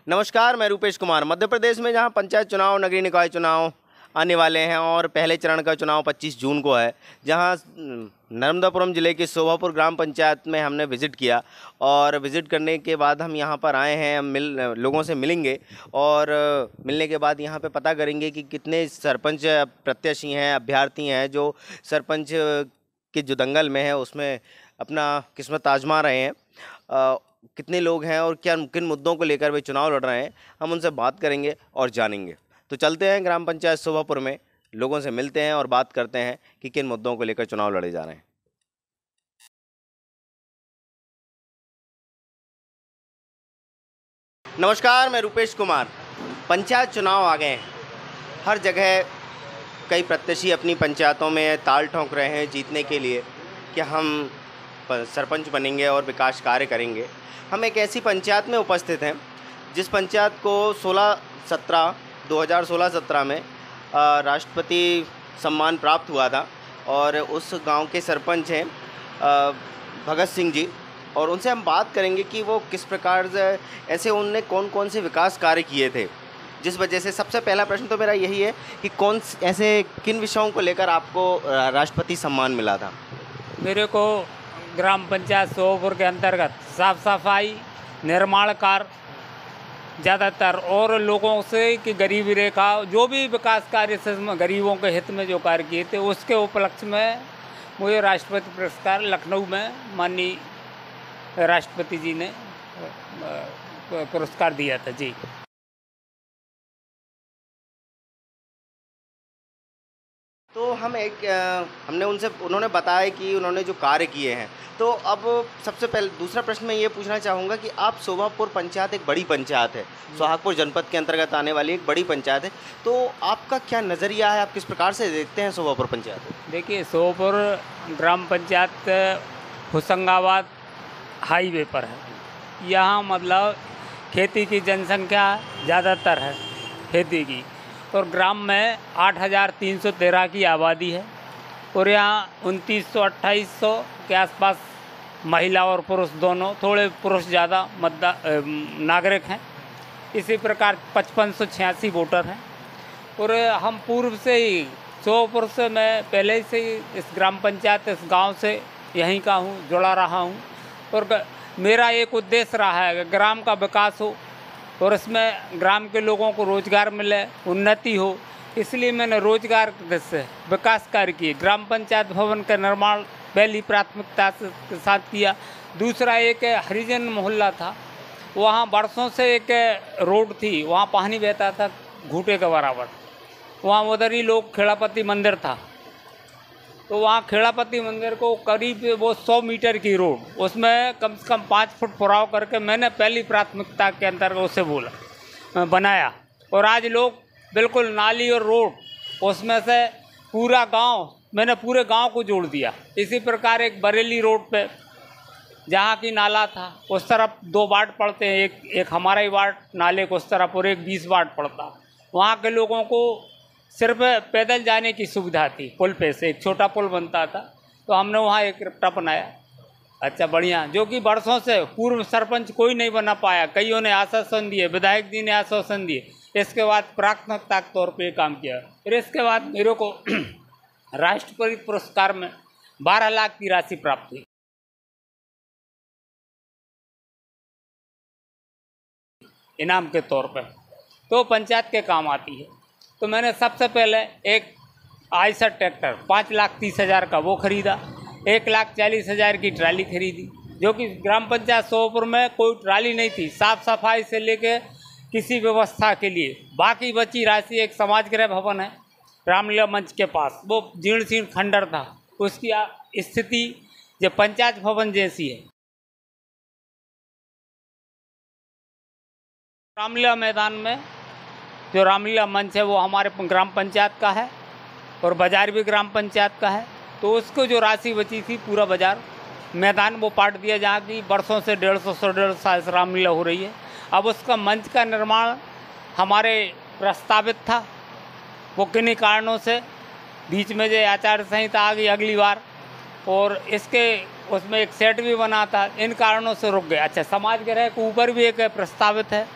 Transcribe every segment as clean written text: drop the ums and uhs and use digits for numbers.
नमस्कार, मैं रूपेश कुमार। मध्य प्रदेश में जहां पंचायत चुनाव, नगरीय निकाय चुनाव आने वाले हैं और पहले चरण का चुनाव 25 जून को है, जहां नर्मदापुरम ज़िले की शोभापुर ग्राम पंचायत में हमने विज़िट किया और विज़िट करने के बाद हम यहां पर आए हैं। हम लोगों से मिलेंगे और मिलने के बाद यहां पे पता करेंगे कि कितने सरपंच प्रत्याशी हैं, अभ्यर्थी हैं जो सरपंच के जो दंगल में है उसमें अपना किस्मत आजमा रहे हैं। कितने लोग हैं और क्या किन मुद्दों को लेकर वे चुनाव लड़ रहे हैं, हम उनसे बात करेंगे और जानेंगे। तो चलते हैं ग्राम पंचायत शोभापुर में, लोगों से मिलते हैं और बात करते हैं कि किन मुद्दों को लेकर चुनाव लड़े जा रहे हैं। नमस्कार, मैं रूपेश कुमार। पंचायत चुनाव आ गए हैं। हर जगह कई प्रत्याशी अपनी पंचायतों में ताल ठोंक रहे हैं जीतने के लिए कि हम सरपंच बनेंगे और विकास कार्य करेंगे। हम एक ऐसी पंचायत में उपस्थित हैं जिस पंचायत को 2016-17 में राष्ट्रपति सम्मान प्राप्त हुआ था और उस गांव के सरपंच हैं भगत सिंह जी, और उनसे हम बात करेंगे कि वो किस प्रकार से ऐसे उनने कौन कौन से विकास कार्य किए थे, जिस वजह से सबसे पहला प्रश्न तो मेरा यही है कि ऐसे किन विषयों को लेकर आपको राष्ट्रपति सम्मान मिला था। मेरे को ग्राम पंचायत शोभापुर के अंतर्गत साफ सफाई, निर्माण कार्य ज़्यादातर और लोगों से कि गरीबी रेखा जो भी विकास कार्य से गरीबों के हित में जो कार्य किए थे उसके उपलक्ष्य में मुझे राष्ट्रपति पुरस्कार लखनऊ में माननीय राष्ट्रपति जी ने पुरस्कार दिया था जी। तो हमने उन्होंने बताया कि उन्होंने जो कार्य किए हैं। तो अब सबसे पहले दूसरा प्रश्न मैं ये पूछना चाहूँगा कि आप शोभापुर पंचायत एक बड़ी पंचायत है, सोहागपुर जनपद के अंतर्गत आने वाली एक बड़ी पंचायत है, तो आपका क्या नज़रिया है, आप किस प्रकार से देखते हैं शोभापुर पंचायत? देखिए, शोभापुर ग्राम पंचायत होशंगाबाद हाईवे पर है। यहाँ मतलब खेती की जनसंख्या ज़्यादातर है, खेती की, और ग्राम में 8,313 की आबादी है और यहाँ 2,900-2,800 के आसपास महिला और पुरुष दोनों, थोड़े पुरुष ज़्यादा नागरिक हैं। इसी प्रकार 5,586 वोटर हैं। और हम पूर्व से ही शोभापुर से, मैं पहले से ही इस ग्राम पंचायत, इस गांव से यहीं का हूँ, जुड़ा रहा हूँ और मेरा एक उद्देश्य रहा है कि ग्राम का विकास हो और इसमें ग्राम के लोगों को रोज़गार मिले, उन्नति हो। इसलिए मैंने रोजगार से विकास कार्य किए। ग्राम पंचायत भवन का निर्माण पहली प्राथमिकता के साथ किया। दूसरा, एक हरिजन मोहल्ला था, वहाँ बरसों से एक रोड थी, वहाँ पानी बहता था घूटे के बराबर। वहाँ उधर ही लोग खेड़ापति मंदिर था, तो वहाँ खेड़ापति मंदिर को करीब वो 100 मीटर की रोड, उसमें कम से कम 5 फुट फुराव करके मैंने पहली प्राथमिकता के अंतर्गत उसे बनाया। और आज लोग बिल्कुल नाली और रोड, उसमें से पूरा गांव, मैंने पूरे गांव को जोड़ दिया। इसी प्रकार एक बरेली रोड पे जहाँ की नाला था, उस तरफ 2 वार्ड पड़ते हैं, एक हमारा ही वार्ड नाले को उस तरफ और एक 20 वार्ड पड़ता। वहाँ के लोगों को सिर्फ पैदल जाने की सुविधा थी, पुल पे से एक छोटा पुल बनता था, तो हमने वहाँ एक रपटा बनाया। अच्छा, बढ़िया, जो कि बरसों से पूर्व सरपंच कोई नहीं बना पाया। कईयों ने आश्वासन दिए, विधायक जी ने आश्वासन दिए। इसके बाद प्राथमिकता के तौर पे काम किया। फिर इसके बाद मेरे को राष्ट्रपति पुरस्कार में 12 लाख की राशि प्राप्त हुई इनाम के तौर पर, तो पंचायत के काम आती है। तो मैंने सबसे पहले एक आयशर ट्रैक्टर 5,30,000 का वो खरीदा, 1,40,000 की ट्राली खरीदी, जो कि ग्राम पंचायत शोभापुर में कोई ट्राली नहीं थी, साफ सफाई से लेके किसी व्यवस्था के लिए। बाकी बची राशि, एक समाज गृह भवन है रामलीला मंच के पास, वो जीर्ण शीर्ण खंडर था, उसकी स्थिति जो पंचायत भवन जैसी है। रामलीला मैदान में जो रामलीला मंच है वो हमारे ग्राम पंचायत का है और बाजार भी ग्राम पंचायत का है। तो उसको जो राशि बची थी, पूरा बाजार मैदान वो पाट दिया, जहाँ की बरसों से 150 साल से रामलीला हो रही है। अब उसका मंच का निर्माण हमारे प्रस्तावित था, वो किन्हीं कारणों से बीच में जो आचार संहिता आ गई अगली बार, और इसके उसमें एक सेट भी बना था, इन कारणों से रुक गया। अच्छा, समाज गृह के ऊपर भी एक प्रस्तावित है,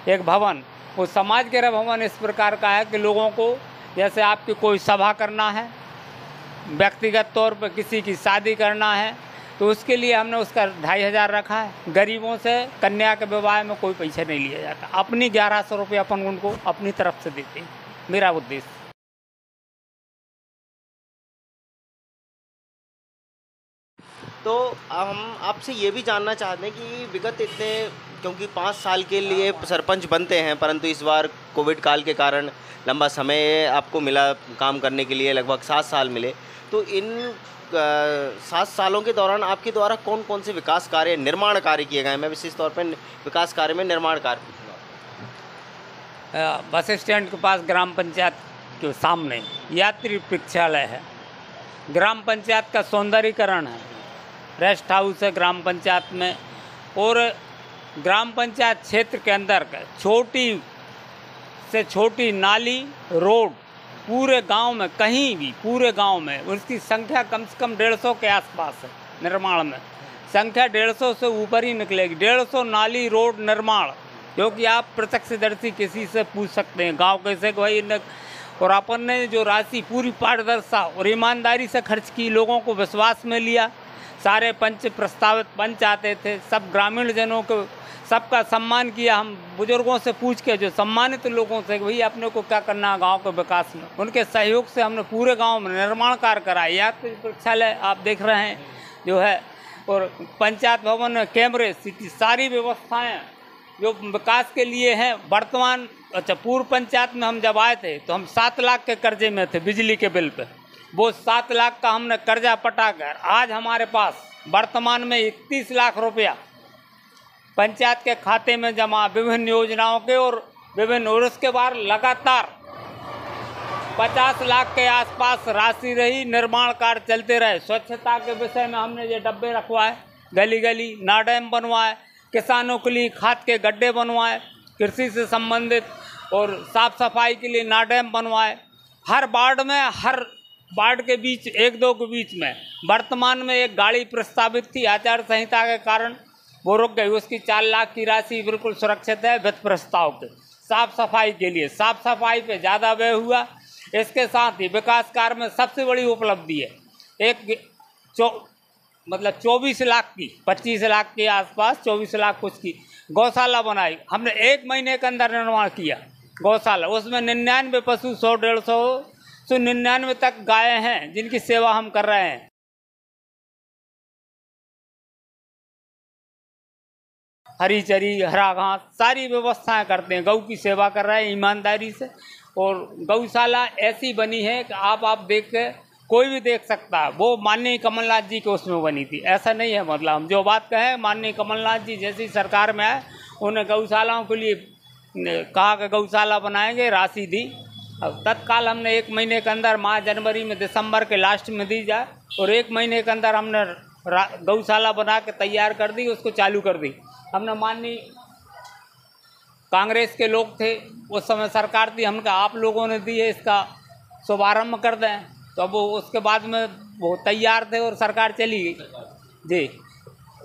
एक भवन, वो समाज के भवन इस प्रकार का है कि लोगों को जैसे आपकी कोई सभा करना है, व्यक्तिगत तौर पर किसी की शादी करना है, तो उसके लिए हमने उसका 2500 रखा है। गरीबों से कन्या के विवाह में कोई पैसा नहीं लिया जाता, अपनी 1100 रुपये अपन उनको अपनी तरफ से देते हैं, मेरा उद्देश्य। तो हम आपसे ये भी जानना चाहते हैं कि विगत इतने, क्योंकि 5 साल के लिए सरपंच बनते हैं, परंतु इस बार कोविड काल के कारण लंबा समय आपको मिला काम करने के लिए, लगभग 7 साल मिले। तो इन 7 सालों के दौरान आपके द्वारा कौन कौन से विकास कार्य, निर्माण कार्य किए गए? मैं विशेष तौर पर विकास कार्य में निर्माण कार्य पूछूँगा। बस स्टैंड के पास ग्राम पंचायत के सामने यात्री प्रतीक्षालय है, ग्राम पंचायत का सौंदर्यीकरण है, रेस्ट हाउस है ग्राम पंचायत में, और ग्राम पंचायत क्षेत्र के अंदर छोटी से छोटी नाली, रोड पूरे गांव में, कहीं भी पूरे गांव में उसकी संख्या कम से कम 150 के आसपास है। निर्माण में संख्या 150 से ऊपर ही निकलेगी। 150 नाली, रोड निर्माण, जो कि आप प्रत्यक्षदर्शी किसी से पूछ सकते हैं गांव कैसे भाई। और अपन ने जो राशि पूरी पारदर्शिता और ईमानदारी से खर्च की, लोगों को विश्वास में लिया। सारे पंच, प्रस्तावित पंच आते थे, सब ग्रामीण जनों को सबका सम्मान किया। हम बुजुर्गों से पूछ के, जो सम्मानित लोगों से, भाई अपने को क्या करना है गांव के विकास में, उनके सहयोग से हमने पूरे गांव में निर्माण कार्य कराया। यात्री प्रतीक्षालय आप देख रहे हैं जो है, और पंचायत भवन में कैमरे, सारी व्यवस्थाएं जो विकास के लिए हैं। वर्तमान पूर्व पंचायत में हम जब आए थे तो हम 7 लाख के कर्जे में थे बिजली के बिल पे। वो 7 लाख का हमने कर्जा पटाकर आज हमारे पास वर्तमान में 31 लाख रुपया पंचायत के खाते में जमा, विभिन्न योजनाओं के और विभिन्न, और उसके बाद लगातार 50 लाख के आसपास राशि रही। निर्माण कार्य चलते रहे। स्वच्छता के विषय में हमने ये डब्बे रखवाए, गली गली नाडेम बनवाए, किसानों के लिए खाद के गड्ढे बनवाए, कृषि से संबंधित, और साफ सफाई के लिए नाडेम बनवाए। हर वार्ड के बीच, 1-2 के बीच में वर्तमान में एक गाड़ी प्रस्तावित थी, आचार संहिता के कारण वो रुक गई। उसकी 4 लाख की राशि बिल्कुल सुरक्षित है वित्त प्रस्ताव के। साफ सफाई के लिए, साफ सफाई पे ज़्यादा व्यय हुआ। इसके साथ ही विकास कार्य में सबसे बड़ी उपलब्धि है, मतलब 24 लाख की, 25 लाख के आसपास, 24 लाख कुछ की गौशाला बनाई हमने 1 महीने के अंदर निर्माण किया गौशाला। उसमें 99 पशु, 100-150 तक गाय हैं जिनकी सेवा हम कर रहे हैं। हरी चरी, हरा घास, सारी व्यवस्थाएं करते हैं। गौ की सेवा कर रहे हैं ईमानदारी से। और गौशाला ऐसी बनी है कि आप देख के कोई भी देख सकता है। वो माननीय कमलनाथ जी के उसमें बनी थी, ऐसा नहीं है। मतलब हम जो बात कहें, माननीय कमलनाथ जी जैसी सरकार में आए, उन्हें गौशालाओं के लिए कहा कि गौशाला बनाएंगे, राशि दी। अब तत्काल हमने 1 महीने के अंदर, माह जनवरी में, दिसंबर के लास्ट में दी जाए, और 1 महीने के अंदर हमने गौशाला बना के तैयार कर दी, उसको चालू कर दी हमने। माननीय कांग्रेस के लोग थे उस समय, सरकार थी, हमने कहा आप लोगों ने दी है, इसका शुभारम्भ कर दें। तो अब उसके बाद में वो तैयार थे और सरकार चली गई जी।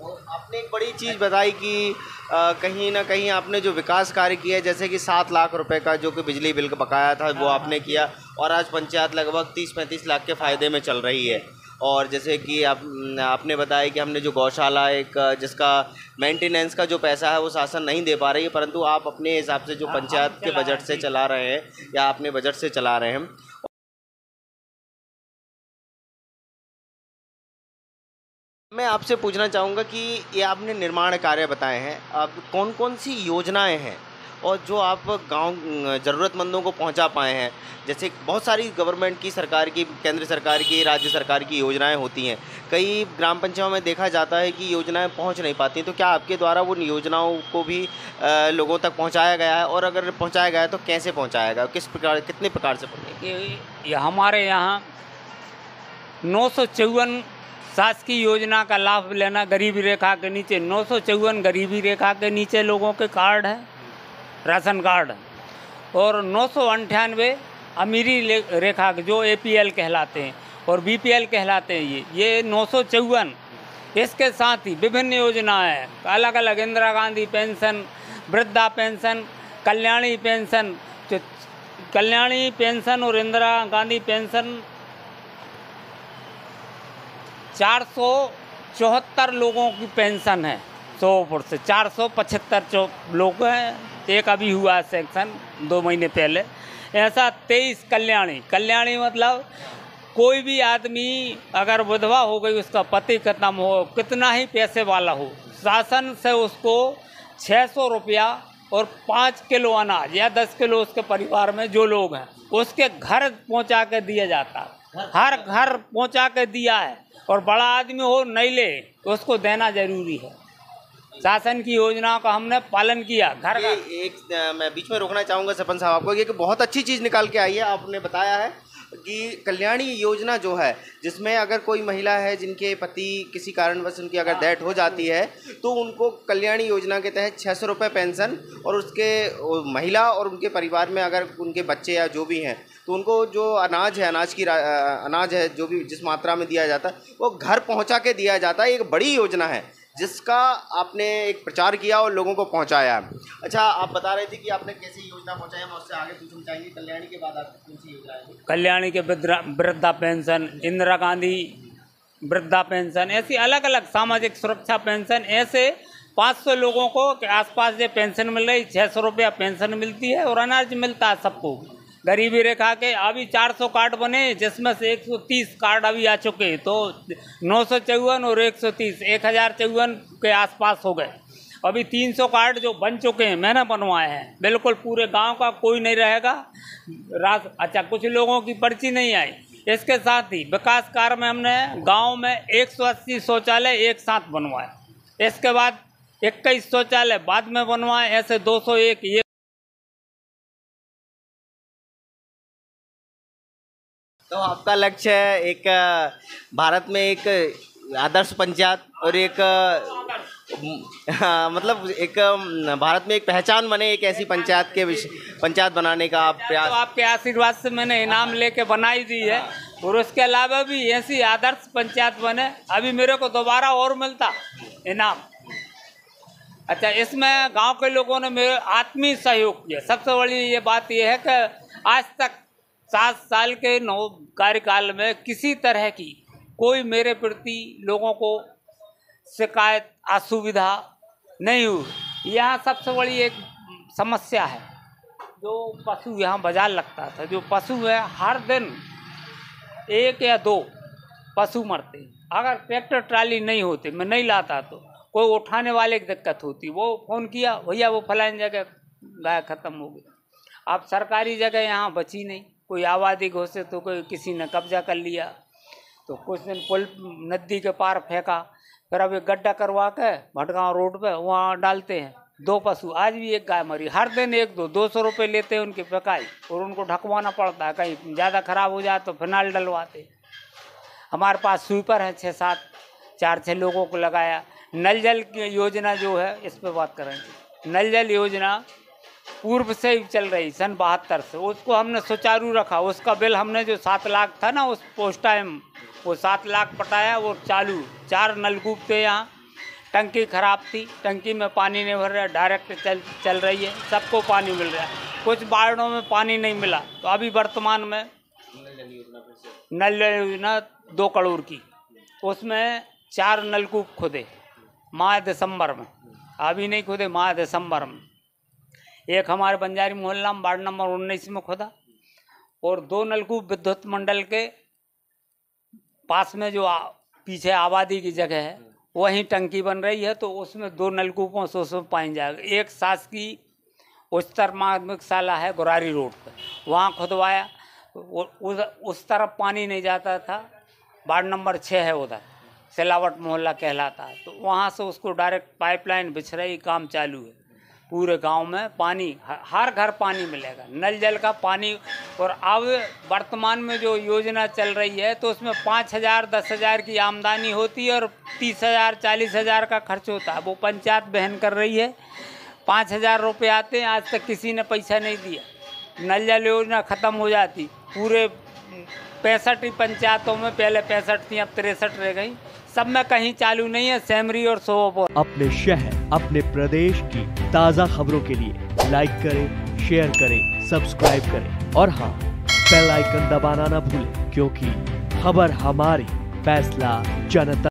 आपने एक बड़ी चीज़ बताई कि कहीं ना कहीं आपने जो विकास कार्य किया, जैसे कि 7 लाख रुपए का जो कि बिजली बिल का बकाया था वो आपने किया, और आज पंचायत लगभग 30-35 लाख के फ़ायदे में चल रही है। और जैसे कि आपने बताया कि हमने जो गौशाला, एक जिसका मेंटेनेंस का जो पैसा है वो शासन नहीं दे पा रही है, परंतु आप अपने हिसाब से जो पंचायत के बजट से चला रहे हैं या अपने बजट से चला रहे हैं। मैं आपसे पूछना चाहूँगा कि ये आपने निर्माण कार्य बताए हैं, अब कौन कौन सी योजनाएं हैं और जो आप गांव ज़रूरतमंदों को पहुंचा पाए हैं? जैसे बहुत सारी गवर्नमेंट की, सरकार की, केंद्र सरकार की, राज्य सरकार की योजनाएं होती हैं, कई ग्राम पंचायतों में देखा जाता है कि योजनाएं पहुंच नहीं पाती। तो क्या आपके द्वारा उन योजनाओं को भी लोगों तक पहुंचाया गया है, और अगर पहुंचाया गया है तो कैसे पहुंचाया गया, किस प्रकार, कितने प्रकार से पहुँचे? हमारे यहाँ 954 शासकीय योजना का लाभ लेना, गरीबी रेखा के नीचे 954 गरीबी रेखा के नीचे लोगों के कार्ड है, राशन कार्ड, और 998 अमीरी रेखा के, जो APL कहलाते हैं और BPL कहलाते हैं। ये 954। इसके साथ ही विभिन्न योजनाएं हैं, अलग अलग, इंदिरा गांधी पेंशन, वृद्धा पेंशन, कल्याणी पेंशन, जो कल्याणी पेंशन और इंदिरा गांधी पेंशन 474 लोगों की पेंशन है सोहापुर से। 475 लोग हैं, एक अभी हुआ है सेक्शन 2 महीने पहले। ऐसा 23 कल्याणी मतलब कोई भी आदमी अगर विधवा हो गई, उसका पति खत्म हो, कितना ही पैसे वाला हो, शासन से उसको 600 रुपया और 5 किलो अनाज या 10 किलो उसके परिवार में जो लोग हैं उसके घर पहुंचा के दिया जाता है। हर घर पहुंचा के दिया है, और बड़ा आदमी हो नहीं ले तो उसको देना जरूरी है। शासन की योजना का हमने पालन किया। घर मैं बीच में रोकना चाहूँगा सरपंच साहब आपको, ये कि बहुत अच्छी चीज़ निकाल के आई है। आपने बताया है कि कल्याणी योजना जो है, जिसमें अगर कोई महिला है जिनके पति किसी कारणवश उनकी अगर डेथ हो जाती है तो उनको कल्याणी योजना के तहत 600 रुपये पेंशन, और उसके महिला और उनके परिवार में अगर उनके बच्चे या जो भी हैं तो उनको जो अनाज है, अनाज है जो भी जिस मात्रा में दिया जाता है वो घर पहुंचा के दिया जाता है। एक बड़ी योजना है जिसका आपने एक प्रचार किया और लोगों को पहुंचाया। अच्छा, आप बता रहे थे कि आपने कैसी योजना पहुंचाई, हम उससे आगे पूछना चाहेंगे। कल्याणी के बाद आप कौन सी योजना है? कल्याणी के वृद्धा पेंशन, इंदिरा गांधी वृद्धा पेंशन, ऐसी अलग अलग सामाजिक सुरक्षा पेंशन, ऐसे 500 लोगों को के आसपास ये पेंशन मिल रही। 600 रुपया पेंशन मिलती है और अनाज मिलता है सबको। गरीबी रेखा के अभी 400 कार्ड बने, जिसमें से 130 कार्ड अभी आ चुके, तो 954 और 130 1054 के आसपास हो गए। अभी 300 कार्ड जो बन चुके हैं, मैंने बनवाए हैं। बिल्कुल पूरे गांव का कोई नहीं रहेगा। अच्छा, कुछ लोगों की पर्ची नहीं आई। इसके साथ ही विकास कार्य में हमने गांव में 180 शौचालय एक साथ बनवाए। इसके बाद 21 शौचालय बाद में बनवाए, ऐसे 201 ये। तो आपका लक्ष्य है एक भारत में एक आदर्श पंचायत और एक मतलब एक भारत में एक पहचान बने, एक ऐसी पंचायत बनाने का आप प्रयास। तो आपके आशीर्वाद से मैंने इनाम लेके बनाई दी है, और उसके अलावा भी ऐसी आदर्श पंचायत बने। अभी मेरे को दोबारा और मिलता इनाम। अच्छा, इसमें गांव के लोगों ने मेरे आत्मीय सहयोग किया। सबसे बड़ी ये बात ये है कि आज तक 7 साल के कार्यकाल में किसी तरह की कोई मेरे प्रति लोगों को शिकायत असुविधा नहीं हुई। यहाँ सबसे बड़ी एक समस्या है, जो पशु यहाँ बाजार लगता था, जो पशु है हर दिन 1 या 2 पशु मरते। अगर ट्रैक्टर ट्राली नहीं होते, मैं नहीं लाता, तो कोई उठाने वाले की दिक्कत होती। वो फ़ोन किया, भैया वो फलानी जगह गाय ख़त्म हो गई। अब सरकारी जगह यहाँ बची नहीं, कोई आबादी घुसे तो कोई किसी ने कब्जा कर लिया, तो कुछ दिन पुल नदी के पार फेंका, फिर अब एक गड्ढा करवा के भटगांव रोड पे वहाँ डालते हैं। 2 पशु, आज भी एक गाय मरी। हर दिन 1-2 200 रुपये लेते हैं उनकी पकाई, और उनको ढकवाना पड़ता है। कहीं ज़्यादा ख़राब हो जाए तो फिनाइल डलवाते। हमारे पास स्वीपर है 6-7, 4-6 लोगों को लगाया। नल जल की योजना जो है, इस पर बात करेंगे। नल जल योजना पूर्व से ही चल रही, सन 72 से। उसको हमने सुचारू रखा। उसका बिल हमने जो 7 लाख था ना उस टाइम, वो 7 लाख पटाया। वो चालू 4 नलकूप थे यहाँ। टंकी ख़राब थी, टंकी में पानी नहीं भर रहा, डायरेक्ट चल रही है, सबको पानी मिल रहा है। कुछ वार्डों में पानी नहीं मिला, तो अभी वर्तमान में नल योजना 2 करोड़ की, उसमें 4 नलकूप खुदे माह दिसंबर में। अभी नहीं खुदे, माह दिसंबर में। एक हमारे बंजारी मोहल्ला में वार्ड नंबर 19 में खुदा, और 2 नलकूप विद्युत मंडल के पास में जो पीछे आबादी की जगह है वहीं टंकी बन रही है, तो उसमें 2 नलकूपों से उसमें पानी जाएगा। एक शासकीय उच्चतर माध्यमिक शाला है गुरारी रोड पर, वहाँ खुदवाया। उस तरफ पानी नहीं जाता था। वार्ड नंबर 6 है उधर, सिलावट मोहल्ला कहलाता है, तो वहाँ से उसको डायरेक्ट पाइपलाइन बिछ रही, काम चालू है। पूरे गांव में पानी, हर घर पानी मिलेगा, नल जल का पानी। और अब वर्तमान में जो योजना चल रही है, तो उसमें 5,000 10,000 की आमदनी होती है और 30,000 40,000 का खर्च होता है। वो पंचायत बहन कर रही है। 5,000 रुपये आते हैं, आज तक किसी ने पैसा नहीं दिया। नल जल योजना ख़त्म हो जाती। पूरे 65 पंचायतों में, पहले 65 थी, अब 63 रह गई। सब में कहीं चालू नहीं है। सेमरी और सोहापुर। अपने शहर, अपने प्रदेश की ताज़ा खबरों के लिए लाइक करें, शेयर करें, सब्सक्राइब करें और हाँ, बेल आइकन दबाना ना भूलें, क्योंकि खबर हमारी, फैसला जनता।